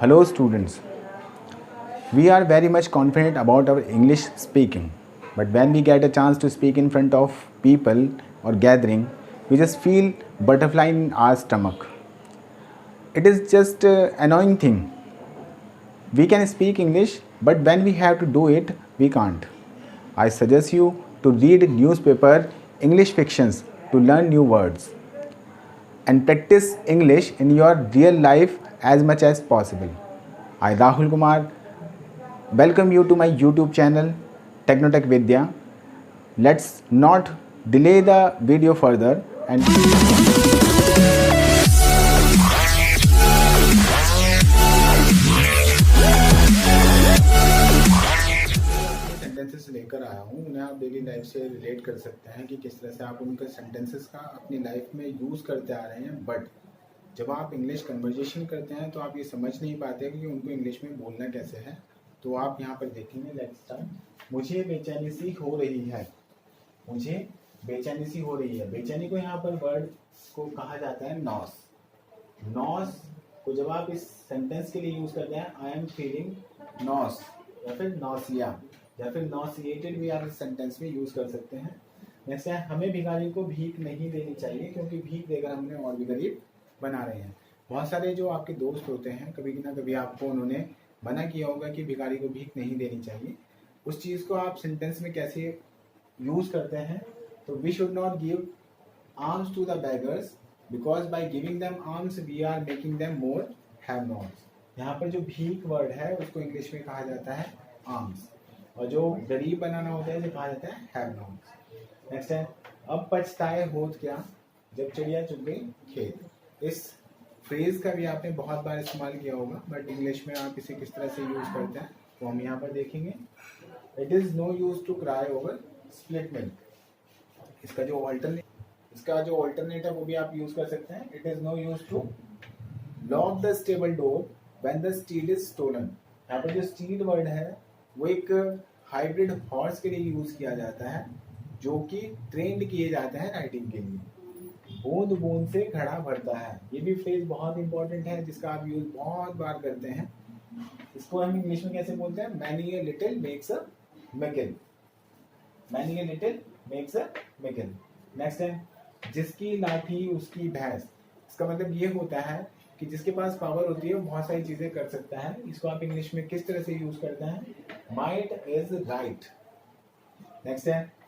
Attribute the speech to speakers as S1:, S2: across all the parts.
S1: Hello students, we are very much confident about our English speaking, but when we get a chance to speak in front of people or gathering, we just feel butterfly in our stomach. It is just annoying thing. We can speak English, but when we have to do it, we can't. I suggest you to read newspaper English fictions to learn new words and practice English in your real life as much as possible. I, Rahul Kumar, welcome you to my YouTube channel Technotech Vidya. Let's not delay the video further and sentences लेकर आया हूँ, उन्हें आप daily life से relate कर सकते हैं कि किस तरह से आप उनके सेंटेंसेस का अपनी लाइफ में यूज़ करते आ रहे हैं। बट जब आप इंग्लिश कन्वर्जेशन करते हैं तो आप ये समझ नहीं पाते कि उनको इंग्लिश में बोलना कैसे है। तो आप यहाँ पर देखेंगे, लेट्स स्टार्ट। मुझे बेचैनी सी हो रही है, मुझे बेचैनी सी हो रही है। बेचैनी को यहाँ पर वर्ड को कहा जाता है नॉस। नॉस को जब आप इस सेंटेंस के लिए यूज़ करते हैं, आई एम फीलिंग नॉस या फिर नॉसिया या फिर नॉसिएटेड भी आप इस सेंटेंस में यूज़ कर सकते हैं। नेक्स्ट है, हमें भिखारी को भीख नहीं देनी चाहिए क्योंकि भीख देकर हम उन्हें और भी गरीब बना रहे हैं। बहुत सारे जो आपके दोस्त होते हैं, कभी ना कभी आपको उन्होंने मना किया होगा कि भिखारी को भीख नहीं देनी चाहिए। उस चीज़ को आप सेंटेंस में कैसे यूज़ करते हैं, तो we should not give arms to the beggars because by giving them arms we are making them more have nots. यहाँ पर जो भीख वर्ड है उसको इंग्लिश में कहा जाता है आर्म्स, और जो गरीब बनाना होता है जो कहा जाता है हैव नॉट्स। नेक्स्ट है, अब पछताए होत क्या जब चिड़िया चुग गई खेत। इस फ्रेज का भी आपने बहुत बार इस्तेमाल किया होगा, बट इंग्लिश में आप इसे किस तरह से यूज करते हैं तो हम यहाँ पर देखेंगे। It is no use to cry over split milk. इसका जो ऑल्टरनेट है वो भी आप यूज कर सकते हैं। It is no use to lock the stable door when the steel is stolen. यहाँ पर जो स्टील वर्ड है वो एक हाइब्रिड हॉर्स के लिए यूज किया जाता है जो कि ट्रेंड किए जाते हैं राइडिंग के लिए। बूंद बूंद से घड़ा भरता है, ये भी फ्रेज बहुत इंपॉर्टेंट है जिसका आप यूज बहुत बार करते हैं। इसको हम इंग्लिश में कैसे बोलते हैं, many a little makes a mickle. Many a little makes a mickle. Next है, जिसकी लाठी उसकी भैंस। इसका मतलब ये होता है कि जिसके पास पावर होती है वो बहुत सारी चीजें कर सकता है। इसको आप इंग्लिश में किस तरह से यूज करते हैं, माइट इज राइट। नेक्स्ट है,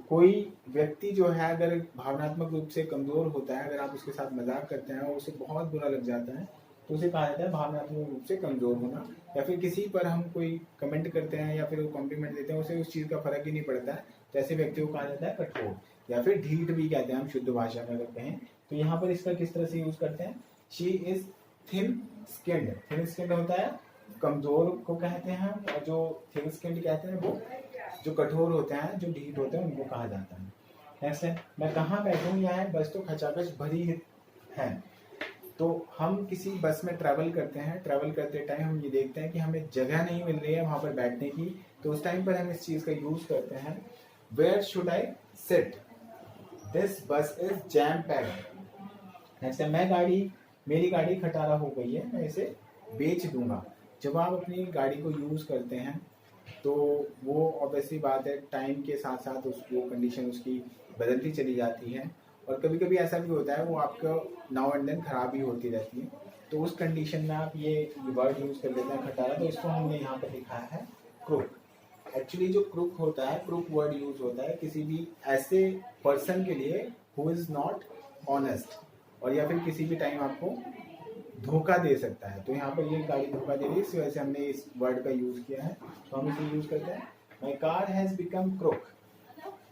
S1: कोई व्यक्ति जो है अगर भावनात्मक रूप से कमजोर होता है, अगर आप उसके साथ मजाक करते हैं और उसे बहुत बुरा लग जाता है तो उसे कहा जाता है भावनात्मक रूप से कमजोर होना। या फिर किसी पर हम कोई कमेंट करते हैं या फिर वो कॉम्प्लीमेंट देते हैं, उसे उस चीज का फर्क ही नहीं पड़ता है, तो ऐसे व्यक्ति को कहा जाता है कठोर या फिर ढीठ भी कहते हैं हम शुद्ध भाषा में अगर कहें। तो यहाँ पर इसका किस तरह से यूज करते हैं, she is thin skinned. Thin skinned होता है कमजोर को कहते हैं, और जो थिन स्किन्ड कहते हैं वो जो कठोर होते हैं, जो ढीठ होते हैं उनको कहा जाता है। नेक्स्ट है, मैं कहाँ बैठूं, यहाँ बस तो खचाखच भरी है। तो हम किसी बस में ट्रैवल करते हैं, ट्रैवल करते टाइम हम ये देखते हैं कि हमें जगह नहीं मिल रही है वहां पर बैठने की, तो उस टाइम पर हम इस चीज का यूज करते हैं, where should I sit, this bus is jam packed. Next है, मेरी गाड़ी खटारा हो गई है, मैं इसे बेच दूंगा। जब आप अपनी गाड़ी को यूज करते हैं तो वो ऑब्वियसली बात है, टाइम के साथ साथ वो कंडीशन उसकी बदलती चली जाती है, और कभी कभी ऐसा भी होता है वो आपका नाउ एंड देन खराब भी होती रहती है। तो उस कंडीशन में आप ये वर्ड यूज कर लेते हैं खटारा, तो इसको हमने यहाँ पर लिखा है क्रुक। एक्चुअली जो क्रुक होता है, क्रुक वर्ड यूज होता है किसी भी ऐसे पर्सन के लिए हु इज नॉट ऑनेस्ट, और या फिर किसी भी टाइम आपको धोखा दे सकता है। तो यहाँ पर ये गाड़ी धोखा दे रही है, इस वजह से हमने इस वर्ड का यूज किया है, तो हम इसे यूज करते हैं। My car has become crook,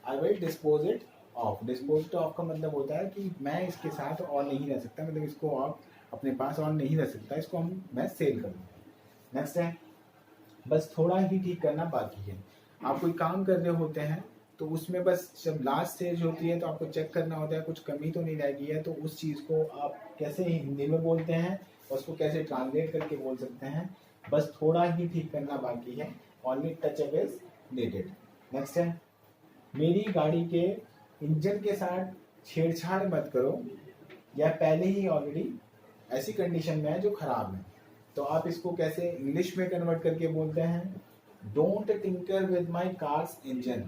S1: I will dispose it off. Dispose off का मतलब होता है कि मैं इसके साथ और नहीं रह सकता, मतलब इसको आप अपने पास और नहीं रह सकता, इसको मैं सेल कर दूँ। नेक्स्ट है, बस थोड़ा ही ठीक करना बाकी है। आप कोई काम कर रहे होते हैं तो उसमें बस जब लास्ट स्टेज होती है तो आपको चेक करना होता है कुछ कमी तो नहीं रह गई है, तो उस चीज़ को आप कैसे हिंदी में बोलते हैं और उसको कैसे ट्रांसलेट करके बोल सकते हैं, बस थोड़ा ही ठीक करना बाकी है, only touch up is needed. Next है, मेरी गाड़ी के इंजन के साथ छेड़छाड़ मत करो, या पहले ही ऑलरेडी ऐसी कंडीशन में है जो खराब है। तो आप इसको कैसे इंग्लिश में कन्वर्ट करके बोलते हैं, don't tinker with my car's engine,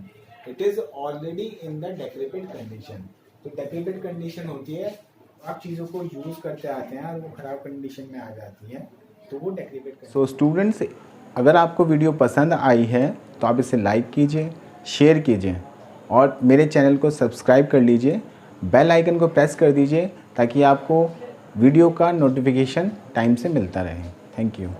S1: it is already in the decrepit condition. तो डेक्रेपिट कंडीशन होती है, आप चीज़ों को यूज़ करते आते हैं और वो ख़राब कंडीशन में आ जाती है, तो वो डेक्रेपिट। सो स्टूडेंट्स, अगर आपको वीडियो पसंद आई है तो आप इसे लाइक कीजिए, शेयर कीजिए और मेरे चैनल को सब्सक्राइब कर लीजिए, बेल आइकन को प्रेस कर दीजिए ताकि आपको वीडियो का नोटिफिकेशन टाइम से मिलता रहे। Thank you.